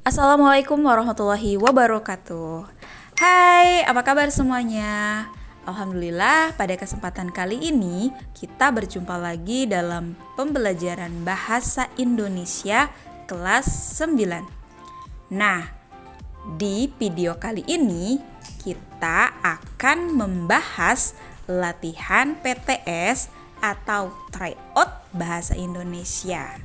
Assalamualaikum warahmatullahi wabarakatuh. Hai, apa kabar semuanya? Alhamdulillah, pada kesempatan kali ini kita berjumpa lagi dalam pembelajaran Bahasa Indonesia kelas 9. Nah, di video kali ini kita akan membahas latihan PTS atau tryout bahasa Indonesia.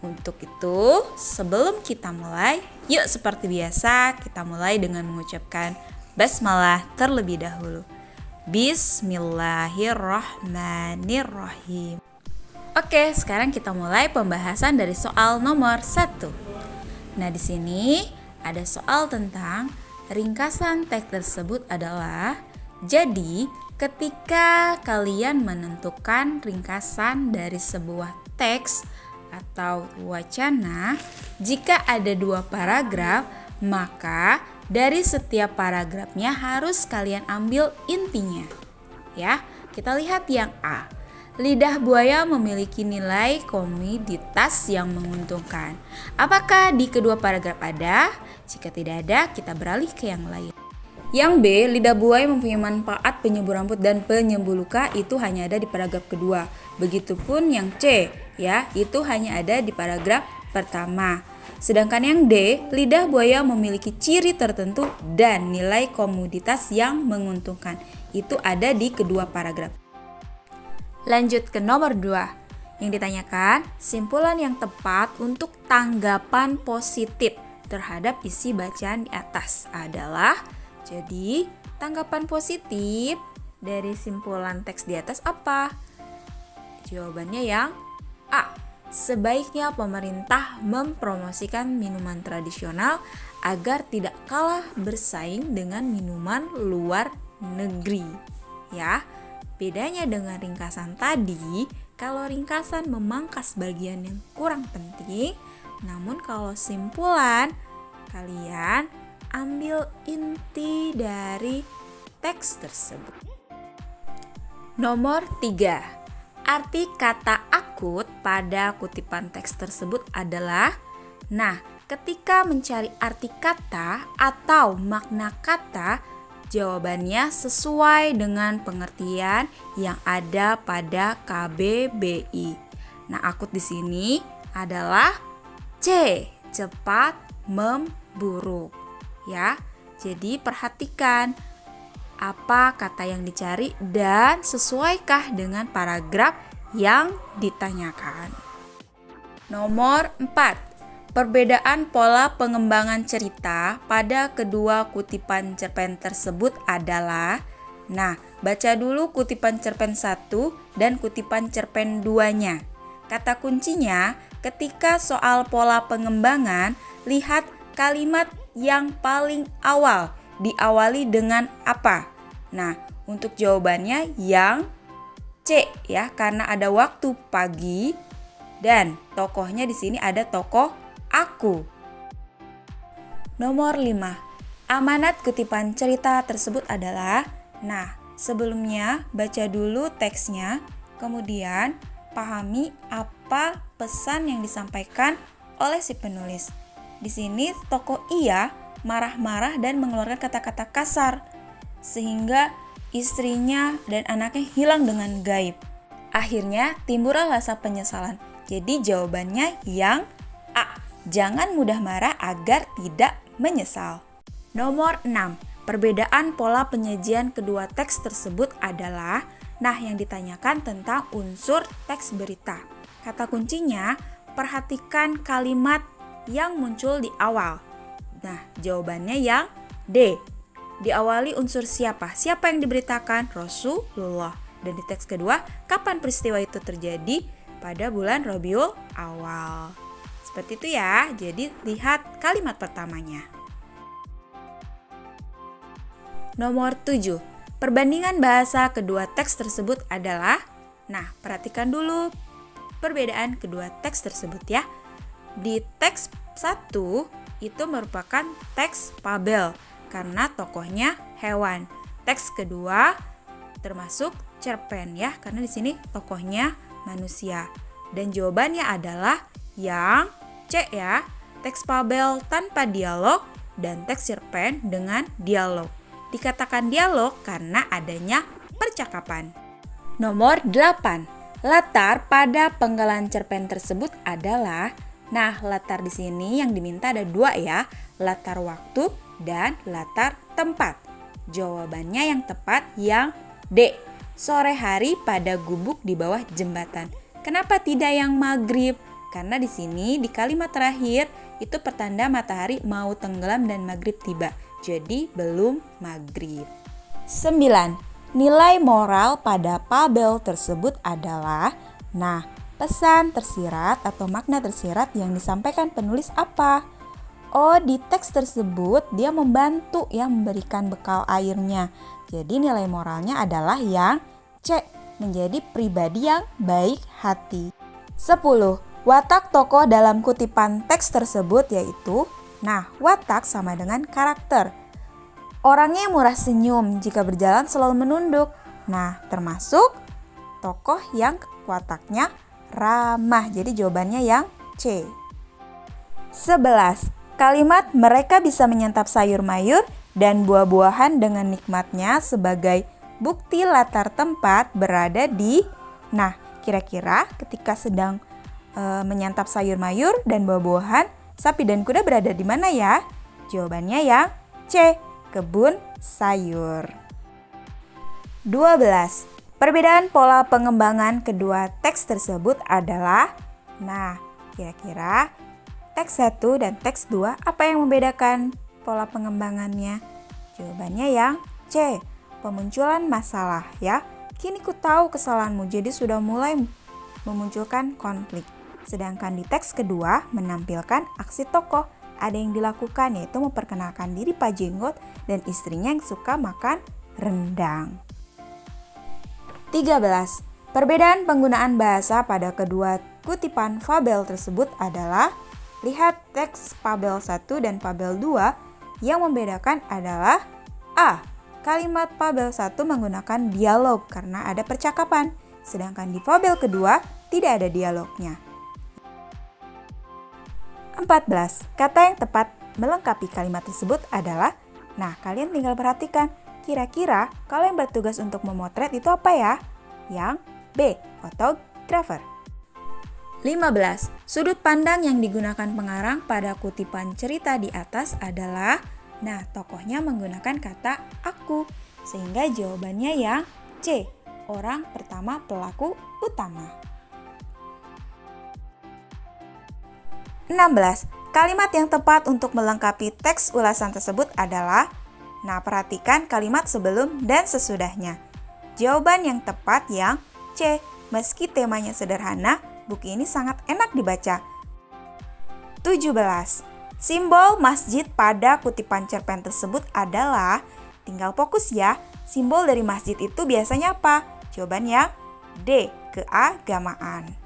Untuk itu, sebelum kita mulai, yuk seperti biasa kita mulai dengan mengucapkan basmalah terlebih dahulu. Bismillahirrahmanirrahim. Oke, sekarang kita mulai pembahasan dari soal nomor 1. Nah, di sini ada soal tentang ringkasan teks tersebut adalah, jadi ketika kalian menentukan ringkasan dari sebuah teks atau wacana, jika ada 2 paragraf, maka dari setiap paragrafnya harus kalian ambil intinya. Ya, kita lihat yang A. Lidah buaya memiliki nilai komoditas yang menguntungkan. Apakah di kedua paragraf ada? Jika tidak ada, kita beralih ke yang lain. Yang B, lidah buaya mempunyai manfaat penyembuh rambut dan penyembuh luka, itu hanya ada di paragraf kedua. Begitupun yang C, ya, itu hanya ada di paragraf pertama. Sedangkan yang D, lidah buaya memiliki ciri tertentu dan nilai komoditas yang menguntungkan, itu ada di kedua paragraf. Lanjut ke nomor 2. Yang ditanyakan, simpulan yang tepat untuk tanggapan positif terhadap isi bacaan di atas adalah, jadi tanggapan positif dari simpulan teks di atas apa? Jawabannya yang A. Sebaiknya pemerintah mempromosikan minuman tradisional agar tidak kalah bersaing dengan minuman luar negeri. Ya, bedanya dengan ringkasan tadi, kalau ringkasan memangkas bagian yang kurang penting, namun kalau simpulan, kalian ambil inti dari teks tersebut. Nomor 3. Arti kata akut pada kutipan teks tersebut adalah, nah, ketika mencari arti kata atau makna kata, jawabannya sesuai dengan pengertian yang ada pada KBBI. Nah, akut di sini adalah C, cepat memburuk. Ya, jadi perhatikan apa kata yang dicari dan sesuaikah dengan paragraf yang ditanyakan. Nomor 4. Perbedaan pola pengembangan cerita pada kedua kutipan cerpen tersebut adalah, nah, baca dulu kutipan cerpen 1 dan kutipan cerpen 2-nya. Kata kuncinya, ketika soal pola pengembangan, lihat kalimat yang paling awal diawali dengan apa? Nah, untuk jawabannya yang C, ya, karena ada waktu pagi dan tokohnya di sini ada tokoh aku. Nomor 5. Amanat kutipan cerita tersebut adalah, nah, sebelumnya baca dulu teksnya, kemudian pahami apa pesan yang disampaikan oleh si penulis. Di sini tokoh Iya marah-marah dan mengeluarkan kata-kata kasar sehingga istrinya dan anaknya hilang dengan gaib. Akhirnya timbullah rasa penyesalan. Jadi jawabannya yang A. Jangan mudah marah agar tidak menyesal. Nomor 6. Perbedaan pola penyajian kedua teks tersebut adalah, nah, yang ditanyakan tentang unsur teks berita. Kata kuncinya, perhatikan kalimat yang muncul di awal. Nah, jawabannya yang D. Diawali unsur siapa? Siapa yang diberitakan? Rasulullah. Dan di teks kedua, kapan peristiwa itu terjadi? Pada bulan Rabiul Awal. Seperti itu ya. Jadi lihat kalimat pertamanya. Nomor 7. Perbandingan bahasa kedua teks tersebut adalah, nah, perhatikan dulu perbedaan kedua teks tersebut ya. Di teks 1 itu merupakan teks fabel karena tokohnya hewan. Teks kedua termasuk cerpen ya, karena di sini tokohnya manusia. Dan jawabannya adalah yang C ya. teks fabel tanpa dialog, dan teks cerpen dengan dialog. Dikatakan dialog karena adanya percakapan. Nomor 8. Latar pada penggalan cerpen tersebut adalah, nah latar di sini yang diminta ada 2 ya, latar waktu dan latar tempat. Jawabannya yang tepat yang D. Sore hari pada gubuk di bawah jembatan. Kenapa tidak yang maghrib? Karena di sini di kalimat terakhir itu pertanda matahari mau tenggelam dan maghrib tiba. Jadi belum maghrib. 9. Nilai moral pada fabel tersebut adalah, nah pesan tersirat atau makna tersirat yang disampaikan penulis apa? Oh, di teks tersebut dia membantu memberikan bekal airnya. Jadi nilai moralnya adalah yang C, menjadi pribadi yang baik hati. 10. Watak tokoh dalam kutipan teks tersebut yaitu, nah watak sama dengan karakter. Orangnya murah senyum, jika berjalan selalu menunduk. Nah termasuk tokoh yang wataknya ramah. Jadi jawabannya yang C. 11. Kalimat mereka bisa menyantap sayur mayur dan buah-buahan dengan nikmatnya sebagai bukti latar tempat berada di, nah kira-kira ketika sedang menyantap sayur mayur dan buah-buahan, sapi dan kuda berada di mana ya? Jawabannya yang C, kebun sayur. 12. Perbedaan pola pengembangan kedua teks tersebut adalah, nah kira-kira teks 1 dan teks 2 apa yang membedakan pola pengembangannya? Jawabannya yang C, pemunculan masalah ya. Kini ku tahu kesalahanmu, jadi sudah mulai memunculkan konflik. Sedangkan di teks kedua menampilkan aksi tokoh. Ada yang dilakukan yaitu memperkenalkan diri Pak Jenggot dan istrinya yang suka makan rendang. 13. Perbedaan penggunaan bahasa pada kedua kutipan fabel tersebut adalah, lihat teks fabel 1 dan fabel 2, yang membedakan adalah A. Kalimat fabel 1 menggunakan dialog karena ada percakapan, sedangkan di fabel kedua tidak ada dialognya. 14. Kata yang tepat melengkapi kalimat tersebut adalah, nah kalian tinggal perhatikan, kira-kira kalau yang bertugas untuk memotret itu apa ya? Yang B, fotografer. 15. Sudut pandang yang digunakan pengarang pada kutipan cerita di atas adalah, nah tokohnya menggunakan kata aku, sehingga jawabannya yang C, orang pertama pelaku utama. 16. Kalimat yang tepat untuk melengkapi teks ulasan tersebut adalah, nah perhatikan kalimat sebelum dan sesudahnya. Jawaban yang tepat yang C, meski temanya sederhana, buku ini sangat enak dibaca. 17. Simbol masjid pada kutipan cerpen tersebut adalah, tinggal fokus ya, simbol dari masjid itu biasanya apa? Jawaban yang D, keagamaan.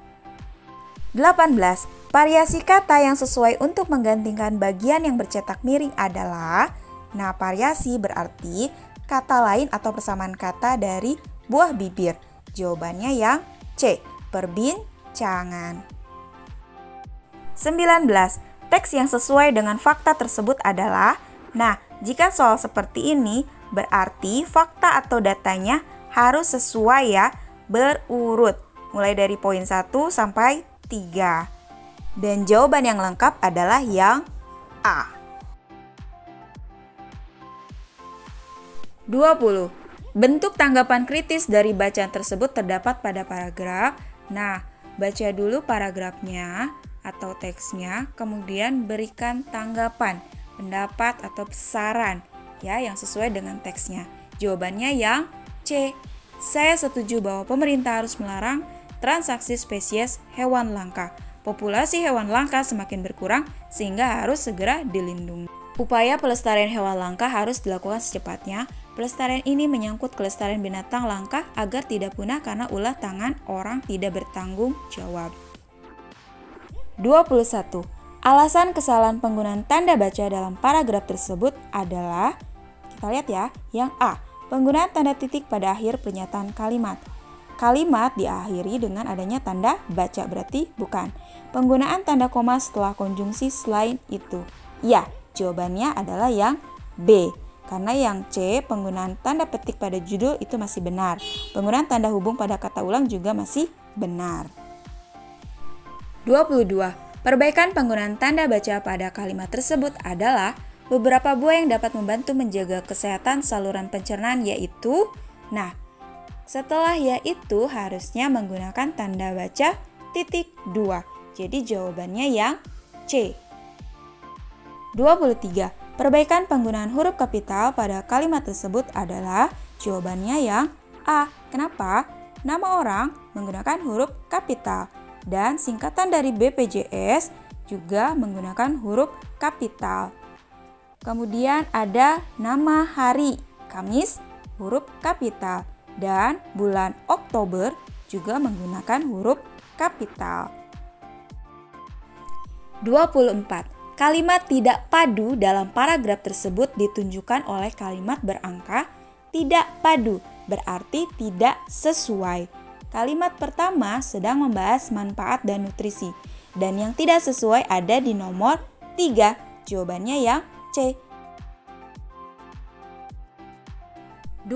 18. Variasi kata yang sesuai untuk menggantikan bagian yang bercetak miring adalah, nah variasi berarti kata lain atau persamaan kata dari buah bibir. Jawabannya yang C, perbincangan. 19. Teks yang sesuai dengan fakta tersebut adalah, nah jika soal seperti ini berarti fakta atau datanya harus sesuai ya, berurut mulai dari poin 1 sampai 3. Dan jawaban yang lengkap adalah yang A. 20. Bentuk tanggapan kritis dari bacaan tersebut terdapat pada paragraf. Nah, baca dulu paragrafnya atau teksnya, kemudian berikan tanggapan, pendapat atau saran ya yang sesuai dengan teksnya. Jawabannya yang C. Saya setuju bahwa pemerintah harus melarang transaksi spesies hewan langka. Populasi hewan langka semakin berkurang sehingga harus segera dilindungi. Upaya pelestarian hewan langka harus dilakukan secepatnya. Pelestarian ini menyangkut kelestarian binatang langka agar tidak punah karena ulah tangan orang tidak bertanggung jawab. 21. Alasan kesalahan penggunaan tanda baca dalam paragraf tersebut adalah, kita lihat ya, yang A. Penggunaan tanda titik pada akhir pernyataan kalimat. Kalimat diakhiri dengan adanya tanda baca, berarti bukan. penggunaan tanda koma setelah konjungsi selain itu? Ya, jawabannya adalah yang B. Karena yang C, penggunaan tanda petik pada judul itu masih benar. Penggunaan tanda hubung pada kata ulang juga masih benar. 22. Perbaikan penggunaan tanda baca pada kalimat tersebut adalah beberapa buah yang dapat membantu menjaga kesehatan saluran pencernaan yaitu. Nah, setelah yaitu harusnya menggunakan tanda baca titik 2. Jadi jawabannya yang C. 23. Perbaikan penggunaan huruf kapital pada kalimat tersebut adalah jawabannya yang A. Kenapa? Nama orang menggunakan huruf kapital dan singkatan dari BPJS juga menggunakan huruf kapital. Kemudian ada nama hari, Kamis, huruf kapital. Dan bulan Oktober juga menggunakan huruf kapital. 24. Kalimat tidak padu dalam paragraf tersebut ditunjukkan oleh kalimat berangka tidak padu, berarti tidak sesuai. Kalimat pertama sedang membahas manfaat dan nutrisi, dan yang tidak sesuai ada di nomor 3. Jawabannya yang C. 25.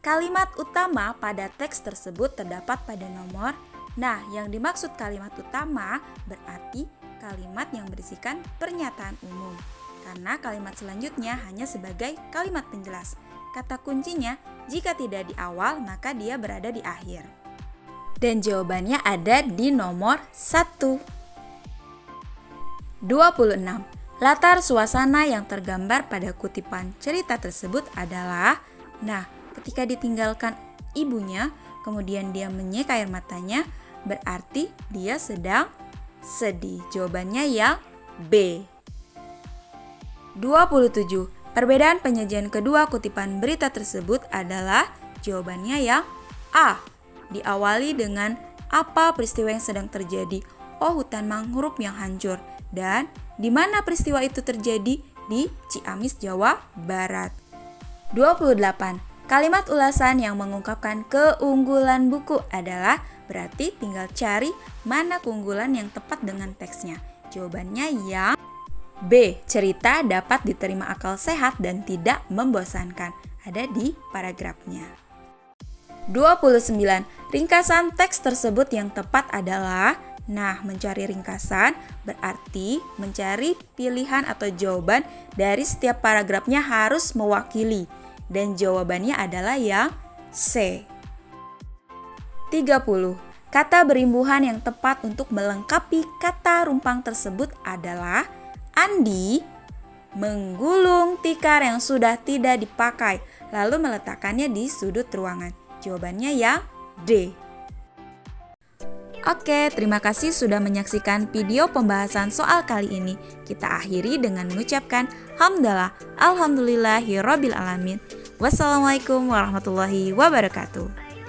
Kalimat utama pada teks tersebut terdapat pada nomor. Nah, yang dimaksud kalimat utama berarti kalimat yang berisikan pernyataan umum. Karena kalimat selanjutnya hanya sebagai kalimat penjelas. Kata kuncinya, jika tidak di awal, maka dia berada di akhir. Dan jawabannya ada di nomor 1. 26. Latar suasana yang tergambar pada kutipan cerita tersebut adalah, nah, ketika ditinggalkan ibunya, kemudian dia menyeka air matanya, berarti dia sedang sedih. Jawabannya yang B. 27. Perbedaan penyajian kedua kutipan berita tersebut adalah jawabannya yang A. Diawali dengan apa peristiwa yang sedang terjadi? Oh, hutan mangrove yang hancur. Dan di mana peristiwa itu terjadi? Di Ciamis, Jawa Barat. 28. Kalimat ulasan yang mengungkapkan keunggulan buku adalah berarti tinggal cari mana keunggulan yang tepat dengan teksnya. Jawabannya yang B. Cerita dapat diterima akal sehat dan tidak membosankan. Ada di paragrafnya. 29. Ringkasan teks tersebut yang tepat adalah, nah, mencari ringkasan berarti mencari pilihan atau jawaban dari setiap paragrafnya harus mewakili. Dan jawabannya adalah yang C. 30. Kata berimbuhan yang tepat untuk melengkapi kata rumpang tersebut adalah Andi menggulung tikar yang sudah tidak dipakai lalu meletakkannya di sudut ruangan. Jawabannya yang D. Oke, terima kasih sudah menyaksikan video pembahasan soal kali ini. Kita akhiri dengan mengucapkan hamdalah, alhamdulillahirabbil alamin. Wassalamualaikum warahmatullahi wabarakatuh.